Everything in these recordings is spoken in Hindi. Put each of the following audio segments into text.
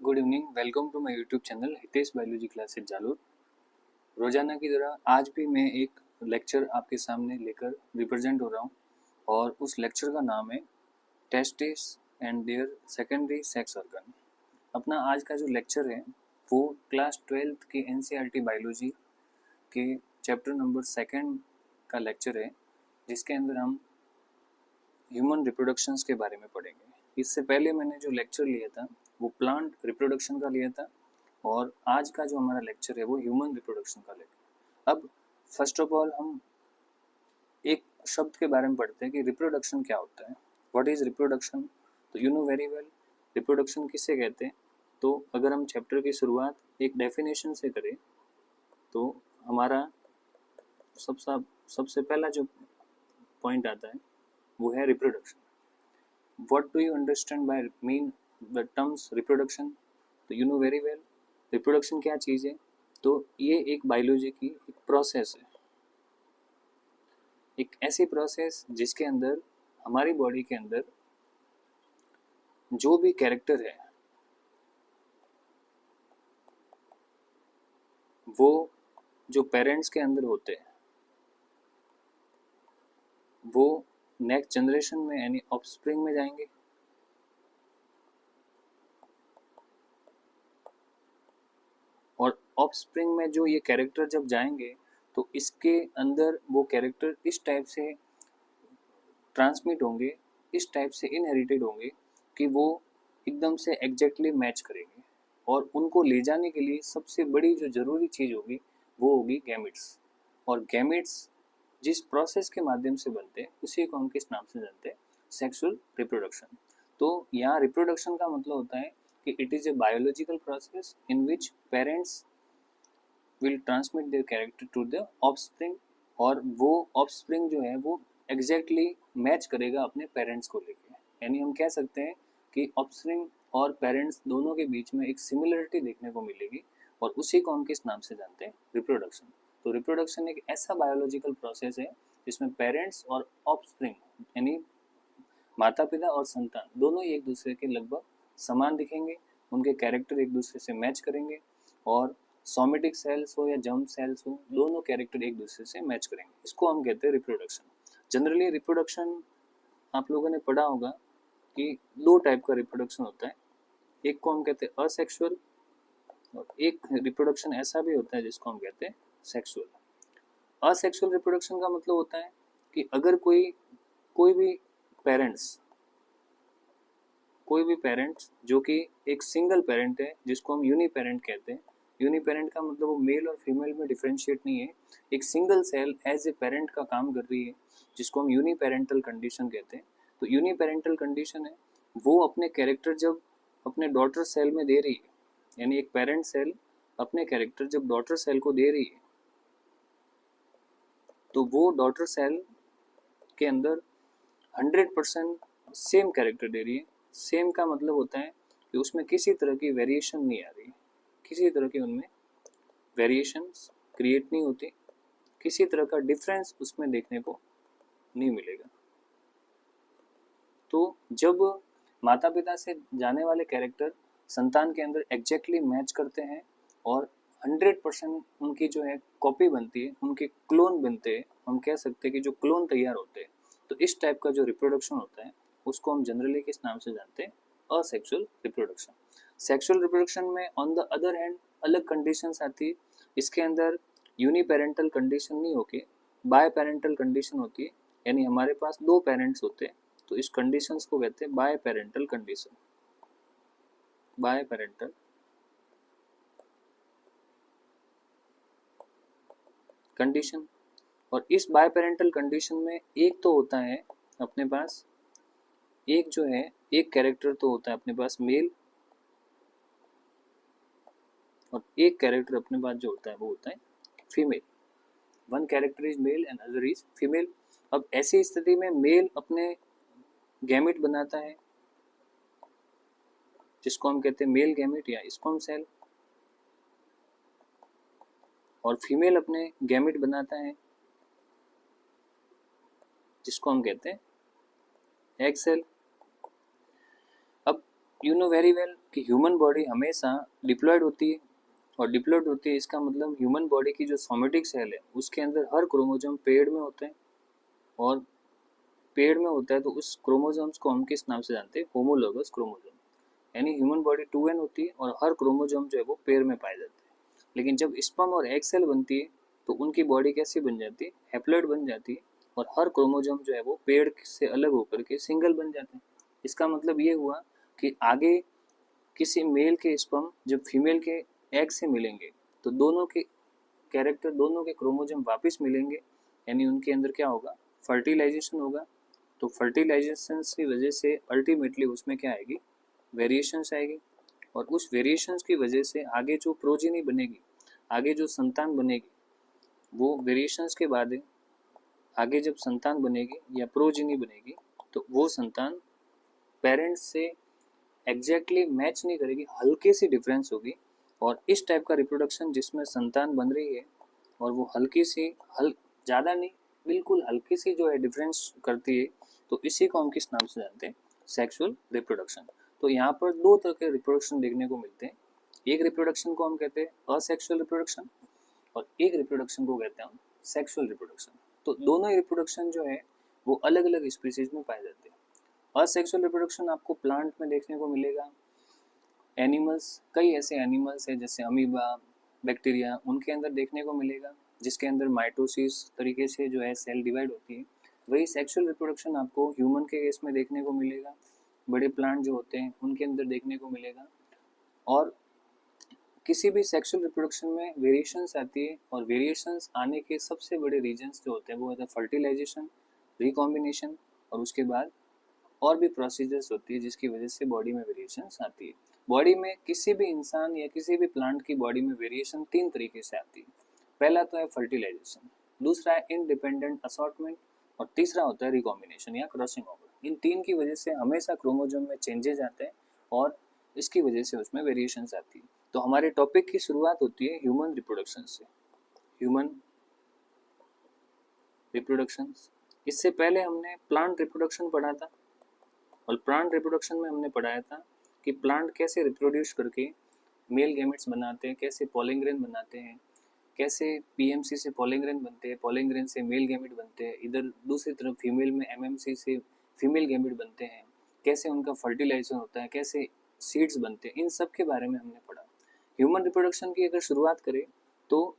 Good evening, welcome to my YouTube channel Hitesh biology classes Jalore. रोजाना की तरह आज भी मैं एक लेक्चर आपके सामने लेकर रिप्रेजेंट हो रहा हूँ और उस लेक्चर का नाम है testis and their secondary sex organ. अपना आज का जो लेक्चर है वो क्लास 12th की एनसीईआरटी बायोलॉजी के चैप्टर नंबर 2 का लेक्चर है, जिसके अंदर हम ह्यूमन रिप्रोडक्शंस के बारे में पढ़ेंगे। इससे पहले मैंने जो लेक्चर लिया था वो प्लांट रिप्रोडक्शन का लिया था और आज का जो हमारा लेक्चर है वो ह्यूमन रिप्रोडक्शन का लेकर। अब फर्स्ट ऑफ ऑल हम एक शब्द के बारे में पढ़ते हैं कि रिप्रोडक्शन क्या होता है। What is reproduction? तो you know very well reproduction किसे कहते हैं। तो अगर हम चैप्टर की शुरुआत एक डेफिनेशन से करें तो हमारा सबसे पहला जो पॉइंट आता है वो है reproduction. What do you understand by mean the terms reproduction? तो you know very well reproduction क्या चीज़ है। तो ये एक बायोलॉजी की एक प्रोसेस है, एक ऐसी प्रोसेस जिसके अंदर हमारी बॉडी के अंदर जो भी कैरेक्टर है वो जो पेरेंट्स के अंदर होते हैं वो नेक्स्ट जनरेशन में यानी ऑफस्प्रिंग में जाएंगे और ऑफस्प्रिंग में जो ये कैरेक्टर जब जाएंगे तो इसके अंदर वो कैरेक्टर इस टाइप से ट्रांसमिट होंगे, इस टाइप से इनहेरिटेड होंगे कि वो एकदम से एग्जैक्टली मैच करेंगे। और उनको ले जाने के लिए सबसे बड़ी जो ज़रूरी चीज़ होगी वो होगी गैमेट्स। और गैमेट्स जिस प्रोसेस के माध्यम से बनते हैं उसी को हम किस नाम से जानते हैं? Sexual reproduction. तो यहाँ रिप्रोडक्शन का मतलब होता है कि it is a biological process in which parents will transmit their character to the offspring और वो ऑफस्प्रिंग जो है वो एग्जैक्टली मैच करेगा अपने पेरेंट्स को लेके। यानी हम कह सकते हैं कि ऑफस्प्रिंग और पेरेंट्स दोनों के बीच में एक सिमिलरिटी देखने को मिलेगी और उसी को हम किस नाम से जानते हैं? रिप्रोडक्शन। तो रिप्रोडक्शन एक ऐसा बायोलॉजिकल प्रोसेस है जिसमें पेरेंट्स और ऑफस्प्रिंग यानी माता पिता और संतान दोनों ही एक दूसरे के लगभग समान दिखेंगे, उनके कैरेक्टर एक दूसरे से मैच करेंगे और सोमेटिक सेल्स हो या जर्म सेल्स हो दोनों कैरेक्टर एक दूसरे से मैच करेंगे। इसको हम कहते हैं रिप्रोडक्शन। जनरली रिप्रोडक्शन आप लोगों ने पढ़ा होगा कि दो टाइप का रिप्रोडक्शन होता है। एक को हम कहते हैं असेक्सुअल और एक रिप्रोडक्शन ऐसा भी होता है जिसको हम कहते हैं सेक्सुअल। असेक्सुअल रिप्रोडक्शन का मतलब होता है कि अगर कोई भी पेरेंट्स जो कि एक सिंगल पेरेंट है जिसको हम यूनी पेरेंट कहते हैं। यूनी पेरेंट का मतलब वो मेल और फीमेल में डिफरेंशिएट नहीं है, एक single cell as a parent का काम कर रही है जिसको हम यूनी पेरेंटल कंडीशन कहते हैं। तो यूनी पेरेंटल कंडीशन है वो अपने कैरेक्टर जब अपने डॉटर सेल में दे रही है, यानी एक पेरेंट सेल अपने कैरेक्टर जब डॉटर सेल को दे रही है तो वो डॉटर सेल के अंदर 100% सेम कैरेक्टर दे रही है। सेम का मतलब होता है कि उसमें किसी तरह की वेरिएशन नहीं आ रही, किसी तरह की उनमें वेरिएशंस क्रिएट नहीं होती, किसी तरह का डिफरेंस उसमें देखने को नहीं मिलेगा। तो जब माता पिता से जाने वाले कैरेक्टर संतान के अंदर एग्जैक्टली मैच करते हैं और 100% उनकी जो है कॉपी बनती है, उनके क्लोन बनते हैं, हम कह सकते हैं कि जो क्लोन तैयार होते हैं, तो इस टाइप का जो रिप्रोडक्शन होता है उसको हम जनरली किस नाम से जानते हैं? Asexual reproduction. सेक्सुअल रिप्रोडक्शन में ऑन द अदर हैंड अलग कंडीशंस आती है। इसके अंदर यूनिपेरेंटल कंडीशन नहीं होके बाय पेरेंटल कंडीशन होती है, यानी हमारे पास दो पेरेंट्स होते हैं तो इस कंडीशंस को कहते हैं by parental condition. By parental condition. और इस बाय पेरेंटल कंडीशन में एक तो होता है अपने पास, एक जो है एक कैरेक्टर तो होता है अपने पास मेल और एक कैरेक्टर अपने पास जो होता है वो होता है female. One character is male and other is female. अब ऐसी स्थिति में मेल अपने गैमेट बनाता है जिसको हम कहते हैं मेल गैमेट या स्पर्म सेल, और फीमेल अपने गैमेट बनाता है जिसको हम कहते हैं एग सेल। अब यू नो वेरी वेल कि ह्यूमन बॉडी हमेशा डिप्लॉयड होती है, और डिप्लॉयड होती है इसका मतलब ह्यूमन बॉडी की जो सोमेटिक सेल है उसके अंदर हर क्रोमोसोम पेड़ में होते हैं, और पेड़ में होता है तो उस क्रोमोसोम्स को हम किस नाम से जानते हैं? Homologous chromosome. यानी ह्यूमन बॉडी 2n होती है और हर क्रोमोसोम जो है वो पेड़ में पाए जाते हैं। लेकिन जब स्पर्म और एग सेल बनती है तो उनकी बॉडी कैसी बन जाती है? हैप्लॉइड बन जाती है, और हर क्रोमोसोम जो है वो पेड़ से अलग होकर के सिंगल बन जाते हैं। इसका मतलब ये हुआ कि आगे किसी मेल के स्पर्म जब फीमेल के एग से मिलेंगे तो दोनों के कैरेक्टर, दोनों के क्रोमोसोम वापस मिलेंगे, यानी उनके अंदर क्या होगा? फर्टिलाइजेशन होगा। तो फर्टिलाइजेशन की वजह से अल्टीमेटली उसमें क्या आएगी? वेरिएशंस आएगी, और उस वेरिएशंस की वजह से आगे जो प्रोजेनी बनेगी, आगे जो संतान बनेगी, वो वेरिएशंस के बाद आगे जब संतान बनेगी या प्रोजेनी बनेगी तो वो संतान पेरेंट्स से एग्जैक्टली मैच नहीं करेगी, हल्के सी डिफरेंस होगी। और इस टाइप का रिप्रोडक्शन जिसमें संतान बन रही है और वो हल्की सी ज़्यादा नहीं, बिल्कुल हल्की सी जो है डिफरेंस करती है, तो इसी को हम किस नाम से जानते हैं? Sexual reproduction. तो यहाँ पर दो तरह के रिप्रोडक्शन देखने को मिलते हैं। एक रिप्रोडक्शन को हम कहते हैं असेक्सुअल रिप्रोडक्शन, और एक रिप्रोडक्शन को कहते हैं हम सेक्सुअल रिप्रोडक्शन। तो दोनों ही रिप्रोडक्शन जो है वो अलग अलग स्पीसीज में पाए जाते हैं। असेक्सुअल रिप्रोडक्शन आपको प्लांट में देखने को मिलेगा, एनिमल्स, कई ऐसे एनिमल्स हैं जैसे अमीबा, बैक्टीरिया, उनके अंदर देखने को मिलेगा, जिसके अंदर माइटोसिस तरीके से जो है सेल डिवाइड होती है। वही सेक्सुअल रिप्रोडक्शन आपको ह्यूमन के केस में देखने को मिलेगा, बड़े प्लांट जो होते हैं उनके अंदर देखने को मिलेगा। और किसी भी सेक्सुअल रिप्रोडक्शन में वेरिएशंस आती है, और वेरिएशंस आने के सबसे बड़े रीजंस जो होते हैं वो होता है फर्टिलाइजेशन, रिकॉम्बिनेशन, और उसके बाद और भी प्रोसीजर्स होती है जिसकी वजह से बॉडी में वेरिएशंस आती है। बॉडी में किसी भी इंसान या किसी भी प्लांट की बॉडी में वेरिएशन तीन तरीके से आती है। पहला तो है फर्टिलाइजेशन, दूसरा है इंडिपेंडेंट असॉर्टमेंट, और तीसरा होता है रिकॉम्बिनेशन या क्रॉसिंग ओवर। इन तीन की वजह से हमेशा क्रोमोसोम में चेंजेस आते हैं, और इसकी वजह से उसमें वेरिएशंस आती है। तो हमारे टॉपिक की शुरुआत होती है ह्यूमन रिप्रोडक्शन से। ह्यूमन रिप्रोडक्शन, इससे पहले हमने प्लांट रिप्रोडक्शन पढ़ा था, और प्लांट रिप्रोडक्शन में हमने पढ़ाया था कि प्लांट कैसे रिप्रोड्यूस करके मेल गैमेट्स बनाते हैं, कैसे पॉलिन ग्रेन बनाते हैं, कैसे पीएमसी से पॉलिन ग्रेन बनते हैं, पॉलिन ग्रेन से मेल गैमेट बनते हैं, इधर दूसरी तरफ फीमेल में एमएमसी से फीमेल गैमेट बनते हैं, कैसे उनका फर्टिलाइजेशन होता है, कैसे सीड्स बनते हैं, इन सब के बारे में हमने पढ़ा। ह्यूमन रिप्रोडक्शन की अगर शुरुआत करें तो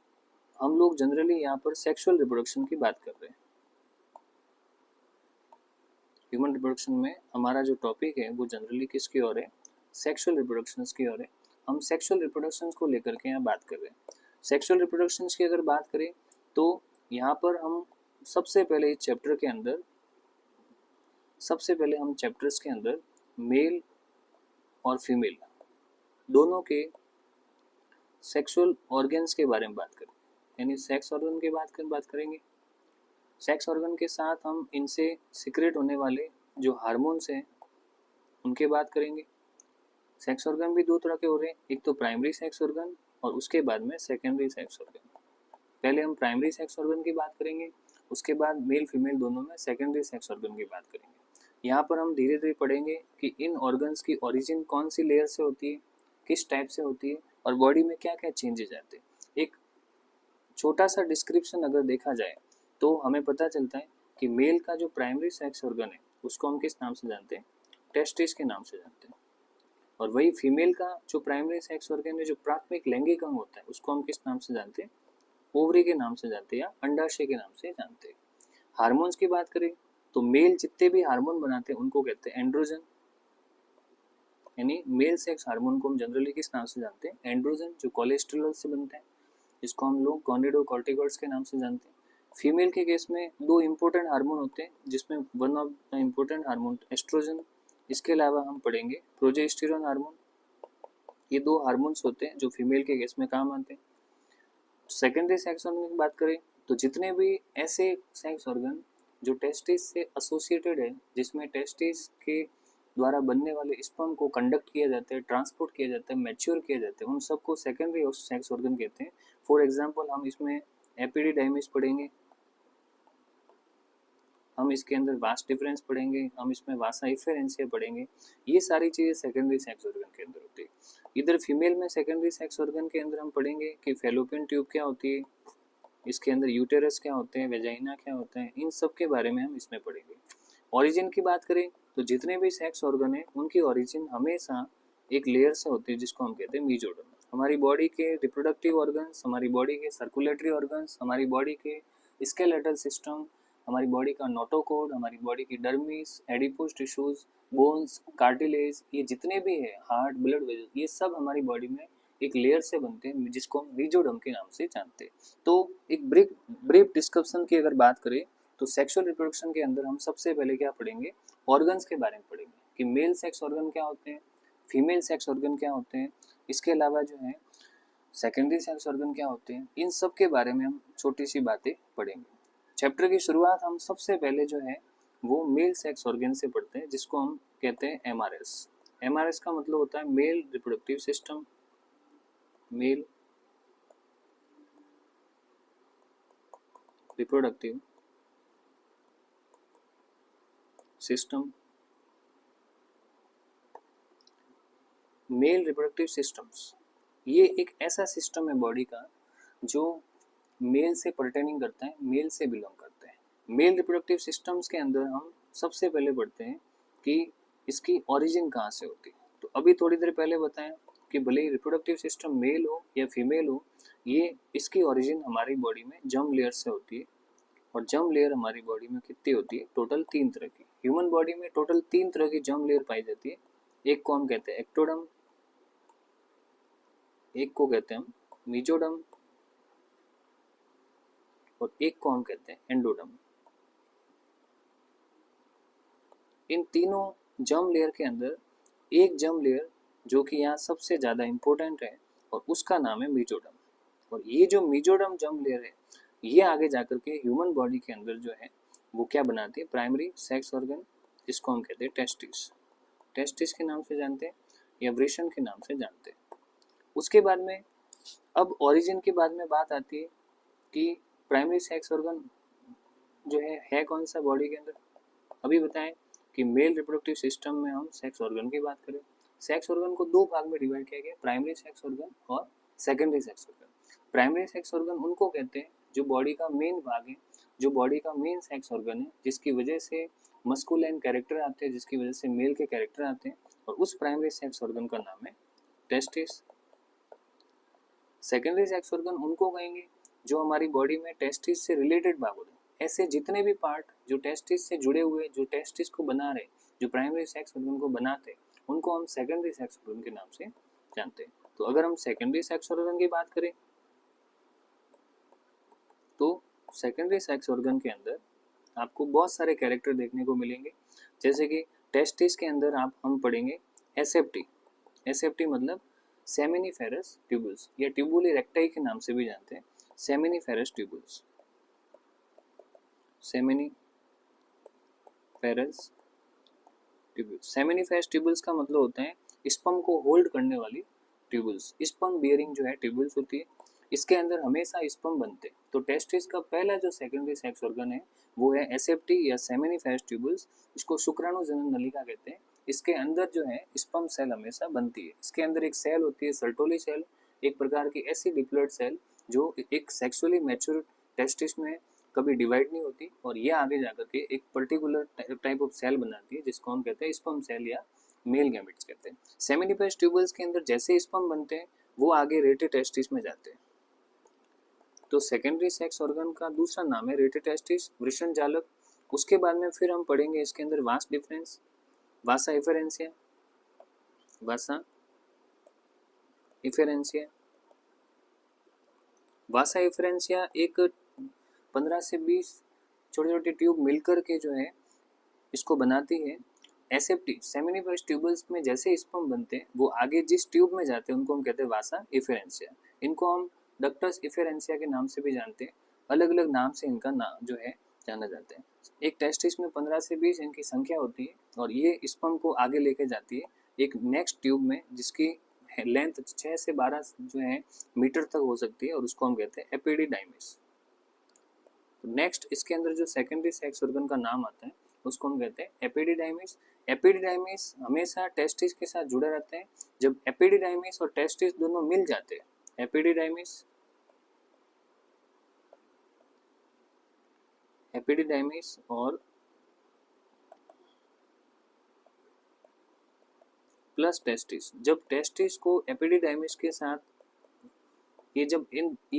हम लोग जनरली यहाँ पर सेक्सुअल रिप्रोडक्शन की बात कर रहे हैं। ह्यूमन रिप्रोडक्शन में हमारा जो टॉपिक है वो जनरली किसकी ओर है? सेक्सुअल रिप्रोडक्शंस की ओर है। हम सेक्सुअल रिप्रोडक्शंस को लेकर के यहाँ बात कर रहे हैं। सेक्सुअल रिप्रोडक्शंस की अगर बात करें तो यहाँ पर हम सबसे पहले इस चैप्टर के अंदर मेल और फीमेल दोनों के सेक्सुअल ऑर्गन्स के बारे में बात करें, यानी सेक्स ऑर्गन की बात करेंगे। सेक्स ऑर्गन के साथ हम इनसे सीक्रेट होने वाले जो हार्मोन्स हैं उनके बात करेंगे। सेक्स ऑर्गन भी दो तरह के हो रहे हैं, एक तो प्राइमरी सेक्स ऑर्गन और उसके बाद में सेकेंडरी सेक्स ऑर्गन। पहले हम प्राइमरी सेक्स ऑर्गन की बात करेंगे, उसके बाद मेल फीमेल दोनों में सेकेंडरी सेक्स ऑर्गन की बात करेंगे। यहाँ पर हम धीरे धीरे पढ़ेंगे कि इन ऑर्गन्स की ओरिजिन कौन सी लेयर से होती है, किस टाइप से होती है, और बॉडी में क्या क्या चेंजेस आते हैं। एक छोटा सा डिस्क्रिप्शन अगर देखा जाए तो हमें पता चलता है कि मेल का जो प्राइमरी सेक्स ऑर्गन है उसको हम किस नाम से जानते हैं? टेस्टिस के नाम से जानते हैं। और वही फीमेल का जो प्राइमरी सेक्स ऑर्गन है, जो प्राथमिक लैंगिक अंग होता है, उसको हम किस नाम से जानते हैं? ओवरी के नाम से जानते हैं या अंडाशय के नाम से जानते हैं। हार्मोन्स की बात करें तो मेल जितने भी हार्मोन बनाते हैं उनको कहते हैं एंड्रोजन, यानी मेल सेक्स हार्मोन को हम जनरली किस नाम से जानते हैं? एंड्रोजन, जो कोलेस्ट्रॉल से बनते हैं, इसको हम लोग गोनेडोकॉर्टिकॉइड्स के नाम से जानते हैं। फीमेल के केस में दो इम्पोर्टेंट हार्मोन होते हैं, जिसमें one of the important hormone oestrogen, इसके अलावा हम पढ़ेंगे प्रोजेस्टेरॉन हार्मोन। ये दो हार्मोन्स होते हैं जो फीमेल के केस में काम आते हैं। सेकेंडरी सेक्स ऑर्गन की बात करें तो जितने भी ऐसे सेक्स ऑर्गन जो टेस्टिस से एसोसिएटेड है, जिसमें टेस्टिस के द्वारा बनने वाले स्पर्म को कंडक्ट किया जाता है, ट्रांसपोर्ट किया जाता है, मैच्योर किया जाता है, उन सबको सेकेंडरी सेक्स ऑर्गन कहते हैं। फॉर एग्जांपल हम इसमें एपिडिडाइमिस पढ़ेंगे, हम इसके अंदर वास डिफरेंस पढ़ेंगे, हम इसमें वासा इफेरेंसिया पढ़ेंगे। ये सारी चीज़ें सेकेंडरी सेक्स ऑर्गन के अंदर होती है। इधर फीमेल में सेकेंडरी सेक्स ऑर्गन के अंदर हम पढ़ेंगे कि फेलोपियन ट्यूब क्या होती है, इसके अंदर यूटेरस क्या होते हैं, वेजाइना क्या होता है, इन सब के बारे में हम इसमें पढ़ेंगे। ओरिजिन की बात करें तो जितने भी सेक्स ऑर्गन है उनकी ओरिजिन हमेशा एक लेयर से होती है जिसको हम कहते हैं मीजोडर्म। हमारी बॉडी के रिप्रोडक्टिव ऑर्गन्स, हमारी बॉडी के सर्कुलेटरी ऑर्गन्स, हमारी बॉडी के स्केलेटल सिस्टम, हमारी बॉडी का नोटोकोड, हमारी बॉडी की dermis, adipose tissues, bones, cartilage, ये जितने भी है, हार्ट, ब्लड वेजल, ये सब हमारी बॉडी में एक लेयर से बनते हैं जिसको हम मीजोडर्म के नाम से जानते हैं। तो एक ब्रीफ डिस्क्रिप्शन की अगर बात करें तो सेक्सुअल रिप्रोडक्शन के अंदर हम सबसे पहले क्या पढ़ेंगे, ऑर्गन्स के बारे में पढ़ेंगे कि मेल सेक्स ऑर्गन क्या होते हैं, फीमेल सेक्स ऑर्गन क्या होते हैं, इसके अलावा जो है सेकेंडरी सेक्स ऑर्गन क्या होते हैं, इन सब के बारे में हम छोटी सी बातें पढ़ेंगे। चैप्टर की शुरुआत हम सबसे पहले जो है वो मेल सेक्स ऑर्गन से पढ़ते हैं जिसको हम कहते हैं एमआरएस। एमआरएस का मतलब होता है male reproductive system, male reproductive system. Male reproductive systems ये एक ऐसा सिस्टम है बॉडी का जो मेल से पर्टेनिंग करता है, मेल से बिलोंग करता है। मेल रिप्रोडक्टिव सिस्टम्स के अंदर हम सबसे पहले पढ़ते हैं कि इसकी ओरिजिन कहाँ से होती है। तो अभी थोड़ी देर पहले बताया कि भले ही रिप्रोडक्टिव सिस्टम मेल हो या फीमेल हो, ये इसकी ओरिजिन हमारी बॉडी में जर्म लेयर से होती है। और जर्म लेयर हमारी बॉडी में कितनी होती है, टोटल 3 तरह की। ह्यूमन बॉडी में टोटल 3 तरह की जर्म लेयर पाई जाती है। एक को हम कहते हैं एक्टोडर्म, एक को कहते हैं हम मीजोडर्म और एक को हम कहते हैं एंडोडर्म। इन तीनों जर्म लेयर के अंदर एक जर्म लेयर जो कि यहाँ सबसे ज़्यादा इम्पोर्टेंट है और उसका नाम है मीजोडर्म। और ये जो मीजोडर्म जर्म लेयर है ये आगे जाकर के ह्यूमन बॉडी के अंदर जो है वो क्या बनाती है, प्राइमरी सेक्स ऑर्गन जिसको हम कहते हैं टेस्टिस। टेस्टिस के नाम से जानते हैं या वृषण के नाम से जानते हैं। उसके बाद में अब ओरिजिन के बाद में बात आती है कि प्राइमरी सेक्स ऑर्गन जो है कौन सा बॉडी के अंदर। अभी बताएं कि मेल रिप्रोडक्टिव सिस्टम में हम सेक्स ऑर्गन की बात करें, सेक्स ऑर्गन को 2 भाग में डिवाइड किया गया, प्राइमरी सेक्स ऑर्गन और secondary sex organ. Primary sex organ उनको कहते हैं जो बॉडी का मेन भाग है, जो बॉडी का मेन सेक्स ऑर्गन है, जिसकी वजह से मस्कुलाइन कैरेक्टर आते हैं, जिसकी वजह से मेल के कैरेक्टर आते हैं, और उस प्राइमरी सेक्स ऑर्गन का नाम है टेस्टिस। सेकेंडरी सेक्स ऑर्गन उनको कहेंगे जो हमारी बॉडी में टेस्टिस से रिलेटेड भाग होते हैं। ऐसे जितने भी पार्ट जो टेस्टिस से जुड़े हुए, जो टेस्टिस को बना रहे, जो प्राइमरी सेक्स ऑर्गन को बनाते हैं, उनको हम सेकेंडरी सेक्स ऑर्गन के नाम से जानते हैं। तो अगर हम सेकेंडरी सेक्स ऑर्गन की बात करें तो सेकेंडरी सेक्स ऑर्गन के अंदर आपको बहुत सारे कैरेक्टर देखने को मिलेंगे। जैसे कि टेस्टिस के अंदर हम पढ़ेंगे एसेप्टी। एसेप्टी मतलब सेमिनिफेरस ट्यूबल्स या ट्यूबुली रेक्टाई के नाम से भी जानते हैं, seminiferous tubules. Seminiferous tubules, seminiferous tubules का मतलब होता है स्पर्म को होल्ड करने वाली ट्यूबल्स, स्पर्म बियरिंग जो है ट्यूबल्स होती है, इसके अंदर हमेशा स्पर्म बनते हैं। तो टेस्टिस का पहला जो सेकेंडरी सेक्स ऑर्गन है वो है एसेप्टी या सेमिनिफेरस ट्यूबल्स, इसको शुक्राणु जनन नलिका कहते हैं। इसके अंदर जो है स्पर्म सेल हमेशा बनती है। इसके अंदर एक सेल होती है सर्टोली सेल, एक प्रकार की ऐसी डिप्लॉइड सेल जो एक सेक्सुअली मैच्योर टेस्टिस में कभी डिवाइड नहीं होती, और ये आगे जाकर के एक पर्टिकुलर टाइप ऑफ सेल बनाती है जिसको हम कहते हैं स्पर्म सेल या मेल गैमेट्स कहते हैं। सेमिनिफेरस ट्यूबल्स के अंदर जैसे स्पर्म बनते हैं वो आगे रेटे टेस्टिस में जाते हैं। तो सेकेंडरी सेक्स ऑर्गन का दूसरा नाम है रेटे टेस्टिस, वृषण जालक। उसके बाद में फिर हम पढ़ेंगे इसके अंदर वास डिफरेंस, वासा इफेरेंसिया, वासा इफेरेंसिया। वासा इफेरेंसिया एक 15 से 20 छोटे छोटे ट्यूब मिलकर के जो है इसको बनाती है। एसेप्टी सेमिनिफेरस ट्यूबल्स में जैसे स्पर्म बनते हैं वो आगे जिस ट्यूब में जाते हैं उनको हम कहते हैं वासा इफेरेंसिया। इनको हम डक्टस इफेरेंसिया के नाम से भी जानते हैं, अलग अलग नाम से इनका नाम जो है जाना जाता है। एक टेस्टिस में 15 से 20 इनकी संख्या होती है और ये स्पर्म को आगे लेके जाती है एक नेक्स्ट ट्यूब में जिसकी लेंथ 6 से 12 जो है मीटर तक हो सकती है, और उसको हम कहते हैं एपिडिडाइमिस। नेक्स्ट इसके अंदर जो सेकेंडरी सेक्स ऑर्गन का नाम आता है उसको हम कहते हैं एपिडिडाइमिस। एपिडिडाइमिस हमेशा टेस्टिस के साथ जुड़े रहते हैं। जब एपिडिडाइमिस और टेस्टिस दोनों मिल जाते हैं, एपिडिडाइमिस और प्लस टेस्टिस, जब टेस्टिस को एपिडिडाइमिस के साथ ये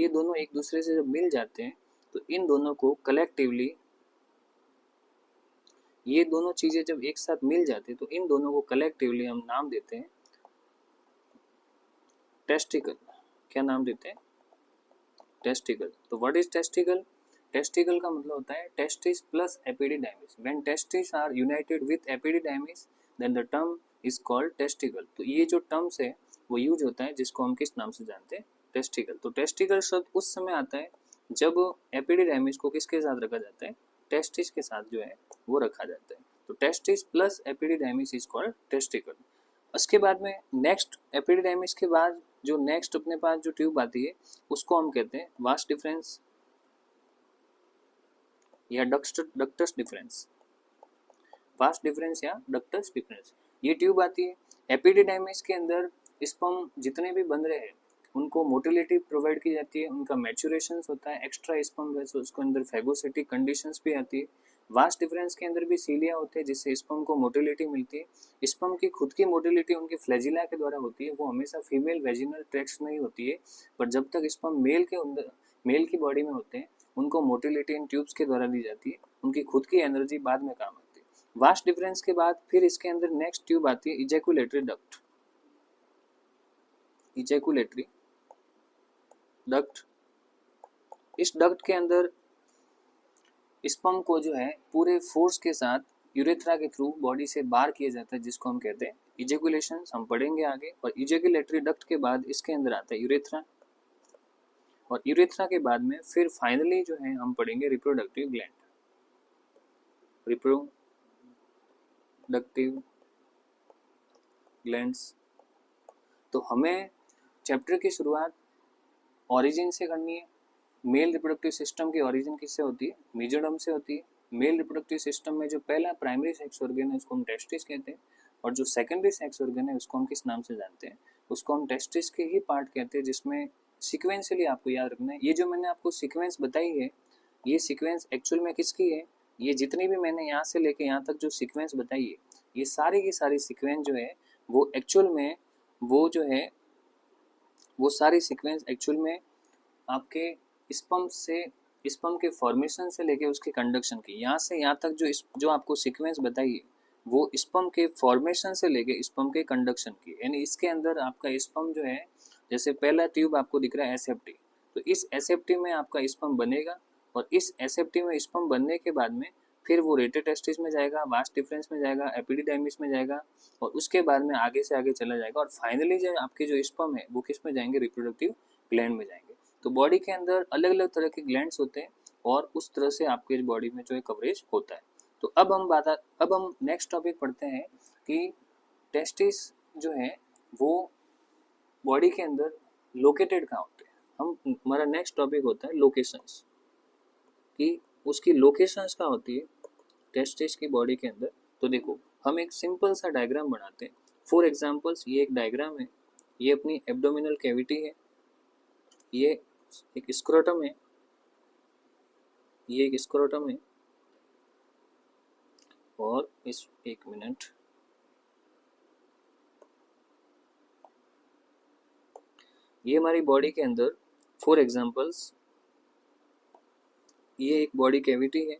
दोनों एक दूसरे से जब मिल जाते हैं तो इन दोनों को कलेक्टिवली, ये दोनों चीजें जब एक साथ मिल जाती है तो इन दोनों को कलेक्टिवली हम नाम देते हैं टेस्टिकल। क्या नाम देते हैं? टेस्टिकल। तो व्हाट इज टेस्टिकल? टेस्टिकल का मतलब होता है testis plus epididymis. When testis are united with epididymis then the term is called testicle. तो ये जो टर्म्स है वो यूज होता है जिसको हम किस नाम से जानते हैं? टेस्टिकल। तो टेस्टिकल शब्द उस समय आता है जब एपिडिडाइमिस को किसके साथ रखा जाता है? टेस्टिस के साथ जो है वो रखा जाता है। तो testis plus epididymis is called testicle. उसके बाद में नेक्स्ट एपिडिडाइमिस के बाद जो नेक्स्ट अपने पास जो ट्यूब आती है उसको हम कहते हैं वास डिफरेंस या डक्टस डिफरेंस। वास डिफरेंस या डक्टस डिफरेंस, ये ट्यूब आती है। एपिडिडाइमिस के अंदर स्पर्म जितने भी बन रहे हैं उनको मोटिलिटी प्रोवाइड की जाती है, उनका मैच्योरेशन होता है, एक्स्ट्रा स्पर्म वैसे उसके अंदर फैगोसिटिक कंडीशंस भी आती है। वास्ट डिफरेंस के अंदर भी सीलिया होते हैं जिससे स्पर्म को मोटिलिटी मिलती है। स्पर्म की खुद की मोटिलिटी उनके फ्लैजिला के द्वारा होती है, वो हमेशा फीमेल वेजिनल ट्रैक्ट्स में ही होती है, पर जब तक स्पर्म मेल की बॉडी में होते हैं उनको मोटिलिटी इन ट्यूब्स के द्वारा दी जाती है, उनकी खुद की एनर्जी बाद में काम आती है। वास्ट डिफरेंस के बाद फिर इसके अंदर नेक्स्ट ट्यूब आती है इजैकुलेटरी डक्ट। इजैकुलेटरी डक्ट, इस डक्ट के अंदर स्पर्म को जो है पूरे फोर्स के साथ यूरेथ्रा के थ्रू बॉडी से बाहर किया जाता है जिसको हम कहते हैं इजैकुलेशन। हम पढ़ेंगे आगे। और इजैकुलेटरी डक्ट के बाद इसके अंदर आता है यूरेथ्रा, और यूरेथ्रा के बाद में फिर फाइनली जो है हम पढ़ेंगे रिप्रोडक्टिव ग्लैंड। Reproductive glands. तो हमें चैप्टर की शुरुआत ओरिजिन से करनी है। मेल रिप्रोडक्टिव सिस्टम की ओरिजिन किससे होती है? मेजोडर्म से होती है। मेल रिप्रोडक्टिव सिस्टम में जो पहला प्राइमरी सेक्स ऑर्गन है उसको हम टेस्टिस कहते हैं, और जो सेकेंडरी सेक्स ऑर्गन है उसको हम किस नाम से जानते हैं? उसको हम टेस्टिस के ही पार्ट कहते हैं, जिसमें सिक्वेंशियली आपको याद रखना है। ये जो मैंने आपको सिक्वेंस बताई है, ये सिक्वेंस एक्चुअल में किसकी है? ये जितनी भी मैंने यहाँ से लेके यहाँ तक जो सिक्वेंस बताई है, ये सारी की सारी सिक्वेंस जो है वो एक्चुअल में वो जो है वो सारी सीक्वेंस एक्चुअल में आपके स्पर्म के फॉर्मेशन से लेके उसके कंडक्शन की, यहाँ से यहाँ तक जो आपको सीक्वेंस बताई है वो स्पर्म के फॉर्मेशन से लेके स्पर्म के कंडक्शन की। यानी इसके अंदर आपका स्पर्म जो है, जैसे पहला ट्यूब आपको दिख रहा है एसेप्टी, तो इस एसेप्टी में आपका स्पर्म बनेगा, और इस एसेप्टी में स्पर्म बनने के बाद में फिर वो रेटेटेस्टिस में जाएगा, वास्ट डिफरेंस में जाएगा, एपिडिडाइमिस में जाएगा, और उसके बाद में आगे से आगे चला जाएगा, और फाइनली जो आपके जो स्पर्म है वो किस में जाएंगे? रिप्रोडक्टिव ग्लैंड में जाएंगे। तो बॉडी के अंदर अलग अलग तरह के ग्लैंड्स होते हैं और उस तरह से आपके बॉडी में जो है कवरेज होता है। तो अब हम नेक्स्ट टॉपिक पढ़ते हैं कि टेस्टिस जो है वो बॉडी के अंदर लोकेटेड कहाँ होते हैं। हमारा नेक्स्ट टॉपिक होता है लोकेशंस, कि उसकी लोकेशंस कहाँ होती है टेस्टिस की बॉडी के अंदर। तो देखो हम एक सिंपल सा डायग्राम बनाते हैं। फॉर एग्जांपल्स ये एक डायग्राम है, ये अपनी एब्डोमिनल कैविटी है, ये एक स्क्रोटम है, ये एक स्क्रोटम है, और इस एक मिनट, ये हमारी बॉडी के अंदर फॉर एग्जांपल्स ये एक बॉडी कैविटी है,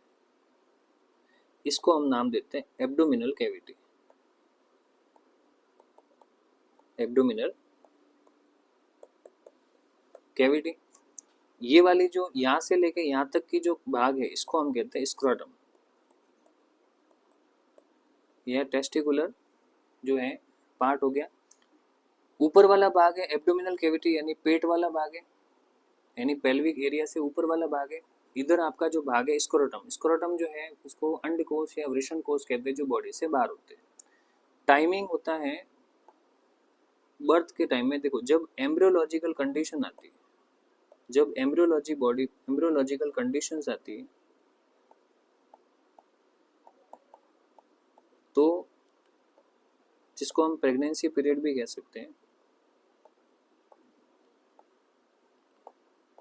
इसको हम नाम देते हैं एब्डोमिनल कैविटी। एब्डोमिनल कैविटी, ये वाली जो यहाँ से लेके यहाँ तक की जो भाग है इसको हम कहते हैं स्क्रोटम। यह टेस्टिकुलर जो है पार्ट हो गया। ऊपर वाला भाग है एब्डोमिनल कैविटी, यानी पेट वाला भाग है, यानी पेल्विक एरिया से ऊपर वाला भाग है। इधर आपका जो भाग है स्क्रोटम, स्क्रोटम जो है उसको अंडकोश या वृषण कोश कहते हैं, जो बॉडी से बाहर होते हैं। टाइमिंग होता है बर्थ के टाइम में। देखो जब एम्ब्रियोलॉजिकल कंडीशन आती है, जब एम्ब्रियोलॉजिकल कंडीशंस आती है जिसको हम प्रेगनेंसी पीरियड भी कह सकते हैं।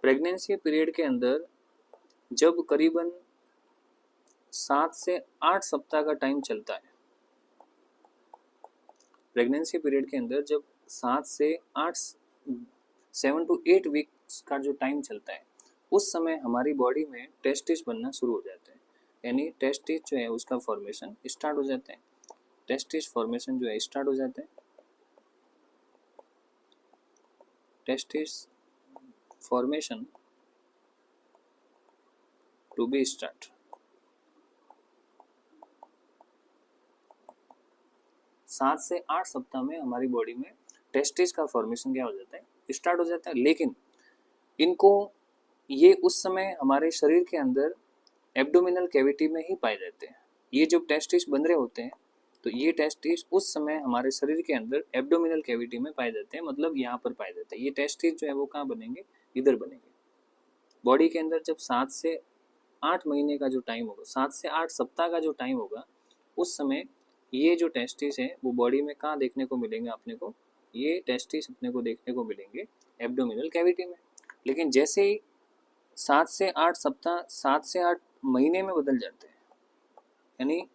प्रेगनेंसी पीरियड के अंदर जब करीबन 7 से 8 सप्ताह का टाइम चलता है, प्रेगनेंसी पीरियड के अंदर जब 7 से 8 7 to 8 वीक्स का जो टाइम चलता है, उस समय हमारी बॉडी में टेस्टिस बनना शुरू हो जाते हैं। यानी टेस्टिस जो है उसका फॉर्मेशन स्टार्ट हो जाते हैं। टेस्टिस फॉर्मेशन जो है स्टार्ट हो जाते हैं। Testis formation to be start. 7 से 8 सप्ताह में हमारी बॉडी में टेस्टिस का फॉर्मेशन क्या हो जाता है, स्टार्ट हो जाता है। लेकिन इनको ये उस समय हमारे शरीर के अंदर एब्डोमिनल कैविटी में ही पाए जाते हैं। ये जब टेस्टिस बन रहे होते हैं तो ये टेस्टिस उस समय हमारे शरीर के अंदर एब्डोमिनल कैविटी में पाए जाते हैं, मतलब यहाँ पर पाए जाते हैं। ये टेस्टिस जो है वो कहाँ बनेंगे, इधर बनेंगे। बॉडी के अंदर जब 7 से 8 महीने का जो टाइम होगा, 7 से 8 सप्ताह का जो टाइम होगा, उस समय ये जो टेस्टिस है वो बॉडी में कहाँ देखने को मिलेंगे अपने को, ये टेस्टिस अपने को देखने को मिलेंगे एब्डोमिनल कैविटी में। लेकिन जैसे ही 7 से 8 सप्ताह 7 से 8 महीने में बदल जाते हैं, यानी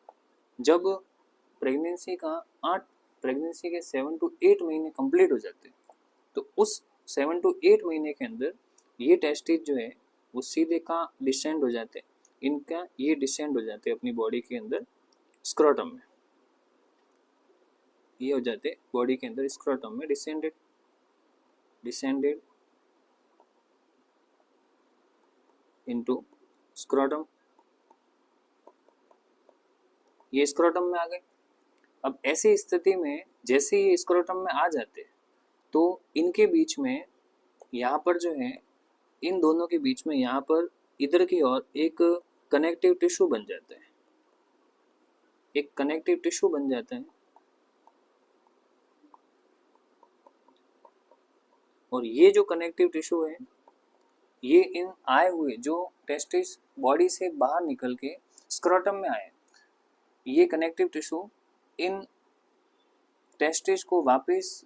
जब प्रेगनेंसी के 7 to 8 महीने कंप्लीट हो जाते हैं, तो उस 7 to 8 महीने के अंदर ये टेस्टिस जो है वो सीधे कहाँ डिसेंड हो जाते हैं, इनका ये डिसेंड हो जाते हैं अपनी बॉडी के अंदर स्क्रोटम में। ये हो जाते बॉडी के अंदर स्क्रोटम में डिसेंडेड इनटू स्क्रोटम। ये स्क्रोटम में आ गए। अब ऐसी स्थिति में जैसे ये स्क्रोटम में आ जाते तो इनके बीच में यहाँ पर जो है, इन दोनों के बीच में यहाँ पर इधर की ओर एक कनेक्टिव टिश्यू बन जाता है। एक कनेक्टिव टिश्यू बन जाता है और ये जो कनेक्टिव टिश्यू है ये इन आए हुए जो टेस्टिस बॉडी से बाहर निकल के स्क्रोटम में आए, ये कनेक्टिव टिश्यू इन टेस्टिस को वापस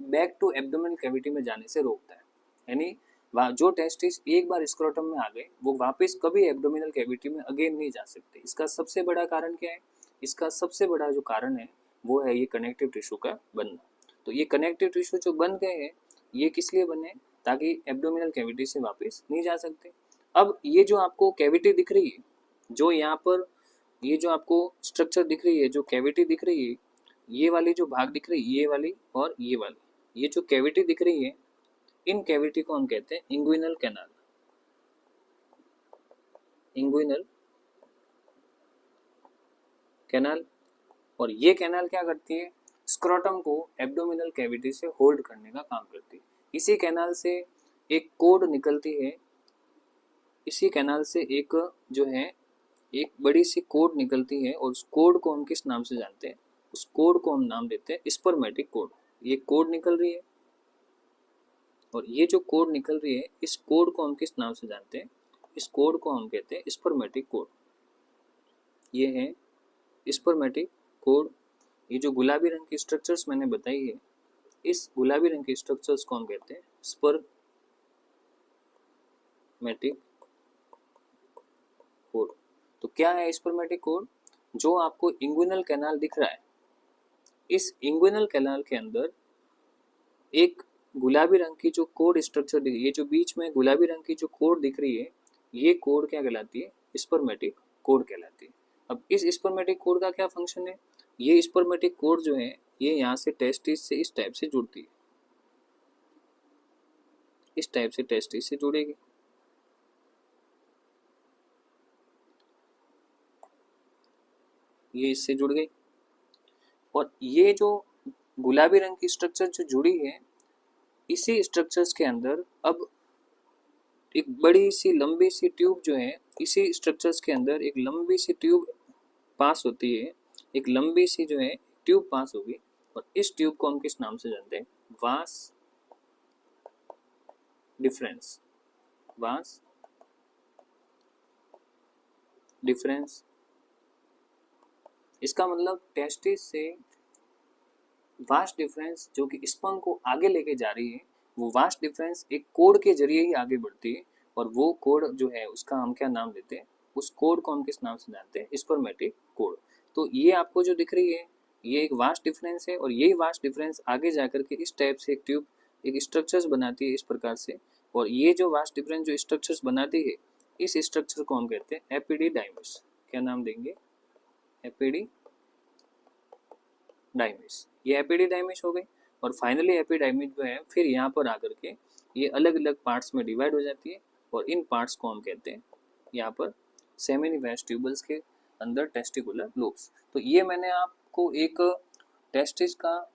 बैक टू एब्डोमिनल कैविटी में जाने से रोकता है। यानी जो टेस्टिस एक बार स्क्रोटम में आ गए वो वापस कभी एब्डोमिनल कैविटी में अगेन नहीं जा सकते। इसका सबसे बड़ा कारण क्या है, इसका सबसे बड़ा जो कारण है वो है ये कनेक्टिव टिश्यू का बनना। तो ये कनेक्टिव टिश्यू जो बन गए हैं ये किस लिए बने, ताकि एब्डोमिनल कैविटी से वापस नहीं जा सकते। अब ये जो आपको कैविटी दिख रही है, जो यहाँ पर ये जो आपको स्ट्रक्चर दिख रही है, जो कैविटी दिख रही है, ये वाली जो भाग दिख रही है, ये वाली और ये वाली, ये जो कैविटी दिख रही है, इन कैविटी को हम कहते हैं इंग्विनल कैनाल। Inguinal canal. और ये कैनाल क्या करती है, स्क्रोटम को एब्डोमिनल कैविटी से होल्ड करने का काम करती है। इसी कैनाल से एक कोड निकलती है, इसी कैनाल से एक जो है एक बड़ी सी कोड निकलती है और उस कोड को हम किस नाम से जानते हैं, उस कोड को हम नाम देते हैं स्पर्मेटिक कोड। ये कोड निकल रही है और ये जो कोड निकल रही है इस कोड को हम किस नाम से जानते हैं, इस कोड को हम कहते हैं स्पर्मेटिक कोड। ये है स्पर्मेटिक कोड। ये जो गुलाबी रंग की स्ट्रक्चर्स मैंने बताई है, इस गुलाबी रंग की स्ट्रक्चर्स को हम कहते हैं स्पर्मेटिक कोड। तो क्या है स्पर्मेटिक कोड, जो आपको इंग्विनल कैनाल दिख रहा है, इस इंग्विनल कैनाल के अंदर एक गुलाबी रंग की जो कोड स्ट्रक्चर दिख रही है, ये जो बीच में गुलाबी रंग की जो कोड दिख रही है, ये कोड क्या कहलाती है, स्पर्मेटिक कोड कहलाती है। अब इस स्पर्मेटिक कोड का क्या फंक्शन है, ये स्पर्मेटिक कोड जो है ये यहाँ से टेस्टिस से इस टाइप से जुड़ती है, इस टाइप से टेस्टिस से जुड़ेगी। ये इससे जुड़ गई और ये जो गुलाबी रंग की स्ट्रक्चर जो जुड़ी है, इसी स्ट्रक्चर्स के अंदर अब एक बड़ी सी लंबी सी ट्यूब जो है, इसी स्ट्रक्चर्स के अंदर एक लंबी सी ट्यूब पास होती है, एक लंबी सी जो है ट्यूब पास होगी और इस ट्यूब को हम किस नाम से जानते हैं, वास डिफरेंस। Vas deferens. इसका मतलब टेस्टिस से वास्ट डिफरेंस जो कि स्पर्म को आगे लेके जा रही है, वो वास्ट डिफरेंस एक कोड के जरिए ही आगे बढ़ती है, और वो कोड जो है उसका हम क्या नाम देते हैं, उस कोड को हम किस नाम से जानते हैं, स्पर्मेटिक कोड। तो ये आपको जो दिख रही है ये एक वास्ट डिफरेंस है, और यही वास्ट डिफरेंस आगे जाकर के इस टाइप से एक ट्यूब एक स्ट्रक्चर्स बनाती है इस प्रकार से, और ये जो वास्ट डिफरेंस जो स्ट्रक्चर्स बनाती है, इस स्ट्रक्चर को हम कहते हैं एपिडिडाइमिस। क्या नाम देंगे, एपिडिडाइमिस। ये एपिडिडाइमिस हो गई, और फाइनली एपिडाइमिस जो है फिर यहाँ पर आकर के ये अलग अलग पार्ट्स में डिवाइड हो जाती है, और इन पार्ट्स को हम कहते हैं यहाँ पर सेमिनिवैस ट्यूबल्स के अंदर टेस्टिकुलर लूप्स। तो ये मैंने आपको एक टेस्टिस का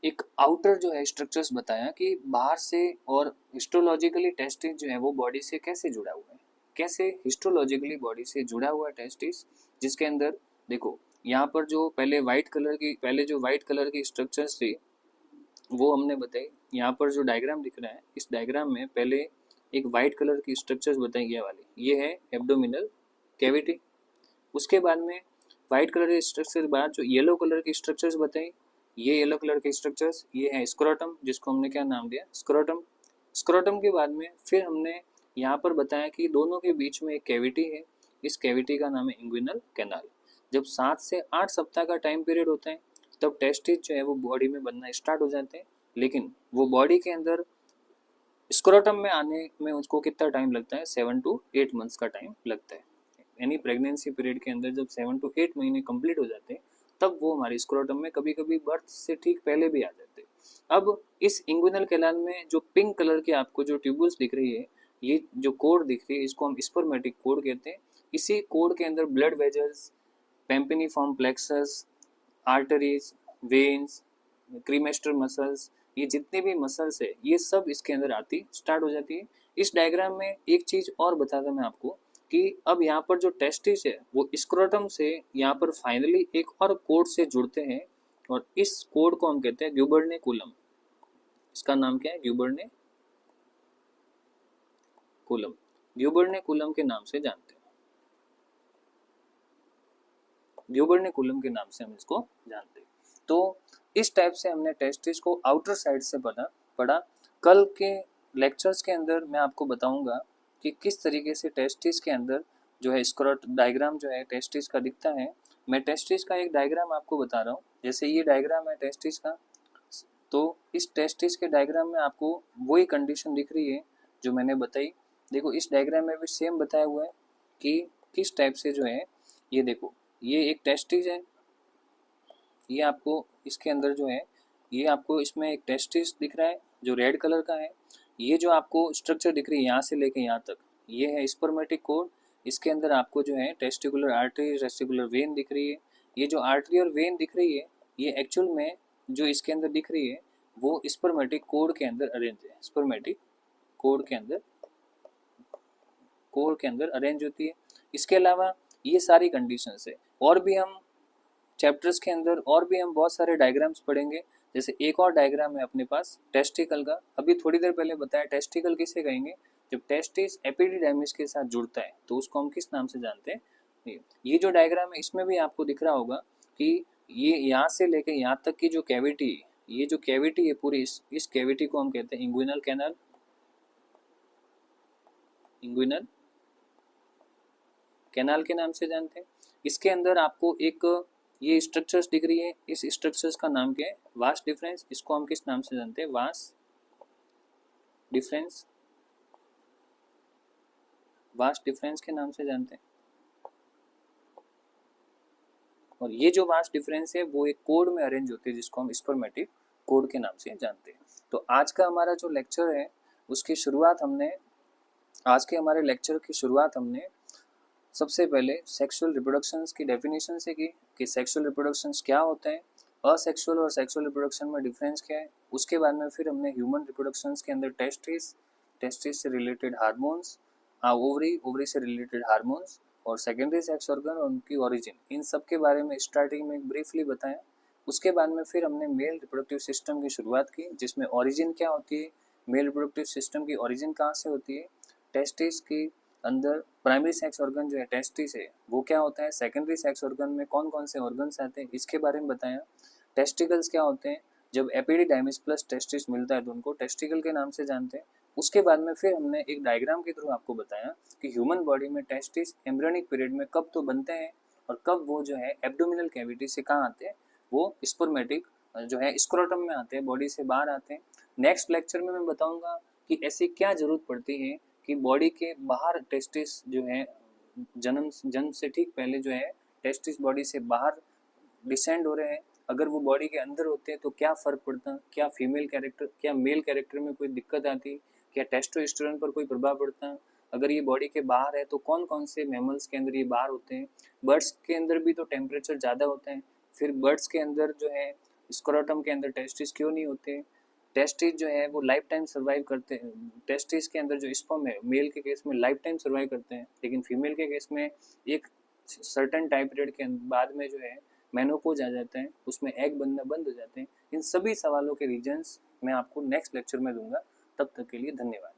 एक आउटर जो है स्ट्रक्चर्स बताया कि बाहर से, और हिस्टोलॉजिकली टेस्टिस जो है वो बॉडी से कैसे जुड़ा हुआ है, कैसे हिस्टोलॉजिकली बॉडी से जुड़ा हुआ है टेस्टिस, जिसके अंदर देखो यहाँ पर जो पहले जो वाइट कलर की स्ट्रक्चर्स थी वो हमने बताई। यहाँ पर जो डायग्राम दिख रहा है, इस डायग्राम में पहले एक वाइट कलर की स्ट्रक्चर्स बताई, ये वाली ये है एब्डोमिनल कैविटी। उसके बाद में वाइट कलर के स्ट्रक्चर के बाद जो येलो कलर की स्ट्रक्चर्स बताई, ये येलो कलर के स्ट्रक्चर्स ये है स्क्रोटम, जिसको हमने क्या नाम दिया, स्क्रोटम। स्क्रोटम के बाद में फिर हमने यहाँ पर बताया कि दोनों के बीच में एक कैविटी है, इस कैविटी का नाम है इंग्विनल कैनाल। जब 7 से 8 सप्ताह का टाइम पीरियड होता है तब टेस्टिस जो है वो बॉडी में बनना स्टार्ट हो जाते हैं, लेकिन वो बॉडी के अंदर स्क्रोटम में आने में उसको कितना टाइम लगता है, 7 to 8 मंथ्स का टाइम लगता है। यानी प्रेगनेंसी पीरियड के अंदर जब 7 to 8 महीने कंप्लीट हो जाते हैं तब वो हमारी स्क्रोटम में कभी कभी बर्थ से ठीक पहले भी आ जाते हैं। अब इस इंग्विनल कैनाल में जो पिंक कलर के आपको जो ट्यूबल्स दिख रही है, ये जो कोड दिख रही है, इसको हम स्पर्मेटिक कोड कहते हैं। इसी कोड के अंदर blood vessels, pampiniform plexus, arteries, veins, cremaster muscles, ये जितने भी मसल्स है ये सब इसके अंदर आती स्टार्ट हो जाती है। इस डायग्राम में एक चीज और बता दूं मैं आपको कि अब यहाँ पर जो टेस्टिस है वो स्क्रोटम से यहाँ पर फाइनली एक और कोड से जुड़ते हैं, और इस कोड को हम कहते हैं ग्यूबर्निकुलम। इसका नाम क्या है, ग्यूबर्निकुलम। ग्यूबर्निकुलम के नाम से जानते हैं, ग्यूबर्निकुलम के नाम से हम इसको जानते हैं। तो इस टाइप से हमने टेस्टिस को आउटर साइड से पढ़ा। कल के लेक्चर्स के अंदर मैं आपको बताऊंगा कि किस तरीके से टेस्टिस के अंदर जो है स्क्रोट डायग्राम जो है टेस्टिस का दिखता है। मैं टेस्टिस का एक डायग्राम आपको बता रहा हूँ, जैसे ये डायग्राम है टेस्टिस का, तो इस टेस्टिस के डायग्राम में आपको वही कंडीशन दिख रही है जो मैंने बताई। देखो इस डायग्राम में भी सेम बताया हुआ है कि किस टाइप से जो है, ये देखो ये एक टेस्टिस है, ये आपको इसके अंदर जो है, ये आपको इसमें एक टेस्टिस दिख रहा है जो रेड कलर का है। ये जो आपको स्ट्रक्चर दिख रही है यहाँ से लेके यहाँ तक, ये है स्पर्मेटिक कोड। इसके अंदर आपको जो है टेस्टिकुलर आर्टरी, टेस्टिकुलर वेन दिख रही है। ये जो आर्टरी और वेन दिख रही है ये एक्चुअल में जो इसके अंदर दिख रही है वो स्पर्मेटिक कोड के अंदर अरेंज है, स्पर्मेटिक कोड के अंदर अरेंज होती है। इसके अलावा ये सारी कंडीशंस है, और भी हम चैप्टर्स के अंदर और भी हम बहुत सारे डायग्राम्स पढ़ेंगे। जैसे एक और डायग्राम है अपने पास टेस्टिकल का, अभी थोड़ी देर पहले बताया टेस्टिकल किसे कहेंगे, जब टेस्टिस एपिडिडाइमिस के साथ जुड़ता है तो उसको हम किस नाम से जानते हैं। ये जो डायग्राम है इसमें भी आपको दिख रहा होगा कि ये यहाँ से लेकर यहाँ तक की जो कैविटी, ये जो कैविटी है पूरी, इस कैविटी को हम कहते हैं इंग्विनल कैनाल, इंग्विनल कैनाल के नाम से जानते हैं। इसके अंदर आपको एक ये स्ट्रक्चर्स दिख रही है, इस स्ट्रक्चर्स का नाम क्या है, वास्ट डिफरेंस। इसको हम किस नाम से जानते हैं, वास्ट डिफरेंस, वास्ट डिफरेंस के नाम से जानते हैं। और ये जो वास्ट डिफरेंस है वो एक कोड में अरेंज होती है जिसको हम स्पर्मेटिक कोड के नाम से जानते हैं। तो आज का हमारा जो लेक्चर है उसकी शुरुआत हमने, आज के हमारे लेक्चर की शुरुआत हमने सबसे पहले सेक्सुअल रिप्रोडक्शंस की डेफिनेशन से की कि सेक्सुअल रिप्रोडक्शंस क्या होते हैं, असेक्सुअल और सेक्सुअल रिप्रोडक्शन में डिफरेंस क्या है। उसके बाद में फिर हमने ह्यूमन रिप्रोडक्शंस के अंदर टेस्टिस से रिलेटेड हार्मोन्स, ओवरी से रिलेटेड हार्मोन्स, और सेकेंडरी सेक्स ऑर्गन और उनकी ओरिजिन, इन सब के बारे में स्टार्टिंग में ब्रीफली बताया। उसके बाद में फिर हमने मेल रिप्रोडक्टिव सिस्टम की शुरुआत की, जिसमें ओरिजिन क्या होती है, मेल रिप्रोडक्टिव सिस्टम की ओरिजिन कहाँ से होती है, टेस्टिस की अंदर प्राइमरी सेक्स ऑर्गन जो है टेस्टिस है वो क्या होता है, सेकेंडरी सेक्स ऑर्गन में कौन कौन से ऑर्गन्स आते हैं इसके बारे में बताया। टेस्टिकल्स क्या होते हैं, जब एपिडिडाइमिस प्लस टेस्टिस मिलता है तो उनको टेस्टिकल के नाम से जानते हैं। उसके बाद में फिर हमने एक डायग्राम के थ्रू आपको बताया कि ह्यूमन बॉडी में टेस्टिस एम्ब्रियोनिक पीरियड में कब तो बनते हैं और कब वो जो है एब्डोमिनल कैविटी से कहाँ आते हैं, वो स्पर्मेटिक जो है स्क्रोटम में आते हैं, बॉडी से बाहर आते हैं। नेक्स्ट लेक्चर में मैं बताऊंगा कि ऐसी क्या जरूरत पड़ती है कि बॉडी के बाहर टेस्टिस जो है जन्म से ठीक पहले जो है टेस्टिस बॉडी से बाहर डिसेंड हो रहे हैं, अगर वो बॉडी के अंदर होते हैं तो क्या फ़र्क पड़ता, क्या फीमेल कैरेक्टर क्या मेल कैरेक्टर में कोई दिक्कत आती, क्या टेस्टोस्टेरोन पर कोई प्रभाव पड़ता, अगर ये बॉडी के बाहर है तो कौन कौन से मैमल्स के अंदर ये बाहर होते हैं। बर्ड्स के अंदर भी तो टेम्परेचर ज़्यादा होता है, फिर बर्ड्स के अंदर जो है स्क्रोटम के अंदर टेस्टिस क्यों नहीं होते, टेस्टिस जो है वो लाइफ टाइम सर्वाइव करते हैं, टेस्टिस के अंदर जो स्पर्म है मेल के केस में लाइफ टाइम सर्वाइव करते हैं, लेकिन फीमेल के केस में एक सर्टेन टाइम पीरियड के बाद में जो है मेनोपॉज आ जाता है, उसमें एग बनना बंद हो जाते हैं। इन सभी सवालों के रीजंस मैं आपको नेक्स्ट लेक्चर में दूंगा। तब तक के लिए धन्यवाद।